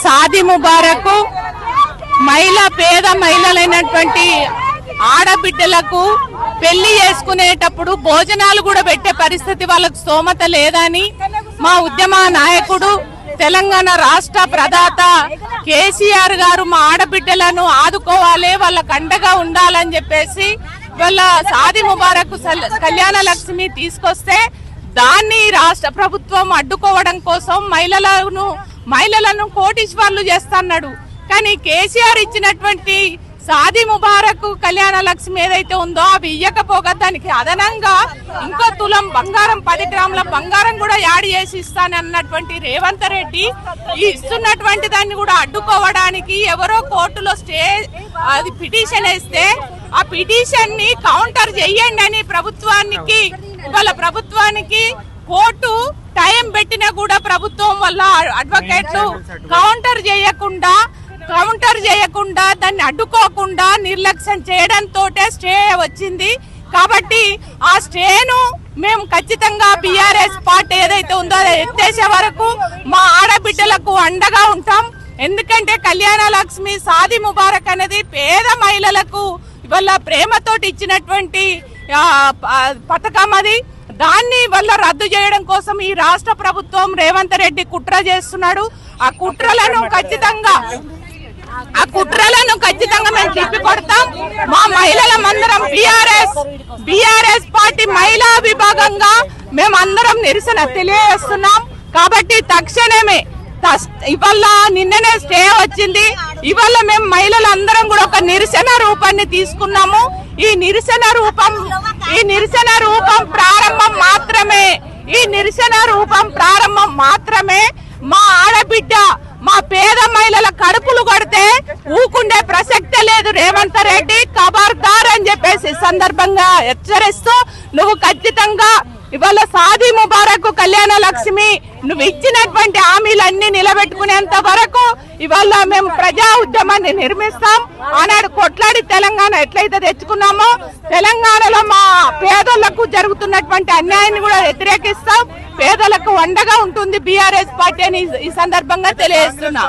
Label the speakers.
Speaker 1: సాది ముబారక్ పేద మహిళలైనటువంటి ఆడబిడ్డలకు పెళ్లి చేసుకునేటప్పుడు భోజనాలు కూడా పెట్టే పరిస్థితి వాళ్ళకు స్తోమత లేదని మా ఉద్యమ నాయకుడు తెలంగాణ రాష్ట్ర ప్రదాత కేసీఆర్ గారు మా ఆడబిడ్డలను ఆదుకోవాలి, వాళ్ళకు అండగా ఉండాలని చెప్పేసి వాళ్ళ సాది ముబారక్ కళ్యాణ లక్ష్మి తీసుకొస్తే దాన్ని రాష్ట్ర ప్రభుత్వం అడ్డుకోవడం కోసం మహిళలను కోటీశ్వర్లు చేస్తున్నాడు. కానీ కేసీఆర్ ఇచ్చినటువంటి సాది ముబారక్ కళ్యాణ లక్ష్మి ఏదైతే ఉందో అవి ఇయ్యకపోగా దానికి అదనంగా ఇంకో తులం బంగారం 10 గ్రాముల బంగారం కూడా యాడ్ చేసి ఇస్తానన్నటువంటి రేవంత్ రెడ్డి ఇస్తున్నటువంటి దాన్ని కూడా అడ్డుకోవడానికి ఎవరో కోర్టులో అది పిటిషన్ వేస్తే ఆ పిటిషన్ ని కౌంటర్ చెయ్యండి అని ప్రభుత్వానికి కోర్టు టైం పెట్టినా కూడా ప్రభుత్వం వల్ల అడ్వకేట్లు కౌంటర్ చేయకుండా దాన్ని అడ్డుకోకుండా నిర్లక్ష్యం చేయడంతో స్టే వచ్చింది. కాబట్టి ఆ స్టేను మేము ఖచ్చితంగా బీఆర్ఎస్ పార్టీ ఏదైతే ఉందో అది ఎత్తేసే వరకు మా ఆడబిడ్డలకు అండగా ఉంటాం. ఎందుకంటే కళ్యాణ లక్ష్మి సాది ముబారక్ అనేది పేద మహిళలకు ఇవాళ ప్రేమతోటి ఇచ్చినటువంటి పథకం. అది దాన్ని వల్ల రద్దు చేయడం కోసం ఈ రాష్ట్ర ప్రభుత్వం రేవంత్ రెడ్డి కుట్ర చేస్తున్నాడు. ఆ కుట్రలను ఖచ్చితంగా మేము తిప్పికొడతాం. మా మహిళలమందరం బీఆర్ఎస్ పార్టీ మహిళా విభాగంగా మేమందరం నిరసన తెలియజేస్తున్నాం. కాబట్టి తక్షణమే ఇవాళ నిన్ననే స్టే వచ్చింది. ఇవాళ మేము మహిళలందరం కూడా ఒక నిరసన రూపాన్ని తీసుకున్నాము. ఈ నిరసన రూపం ప్రారంభం మాత్రమే. మా ఆడబిడ్డ మా పేద మహిళల కడుపులు కొడితే ఊకుండే ప్రసక్తే లేదు. రేవంత్ రెడ్డి ఖబర్దార్ అని చెప్పేసి సందర్భంగా హెచ్చరిస్తూ నువ్వు ఖచ్చితంగా ఇవాళ సాది ముబారక్ కళ్యాణ లక్ష్మి నువ్వు ఇచ్చినటువంటి హామీలన్నీ నిలబెట్టుకునేంత వరకు ఇవాళ మేము ప్రజా ఉద్యమాన్ని నిర్మిస్తాం. ఆనాడు కొట్లాడి తెలంగాణ ఎట్లయితే తెచ్చుకున్నామో తెలంగాణలో మా పేదలకు జరుగుతున్నటువంటి అన్యాయాన్ని కూడా వ్యతిరేకిస్తాం. పేదలకు అండగా ఉంటుంది బీఆర్ఎస్ పార్టీ అని ఈ సందర్భంగా తెలియజేస్తున్నా.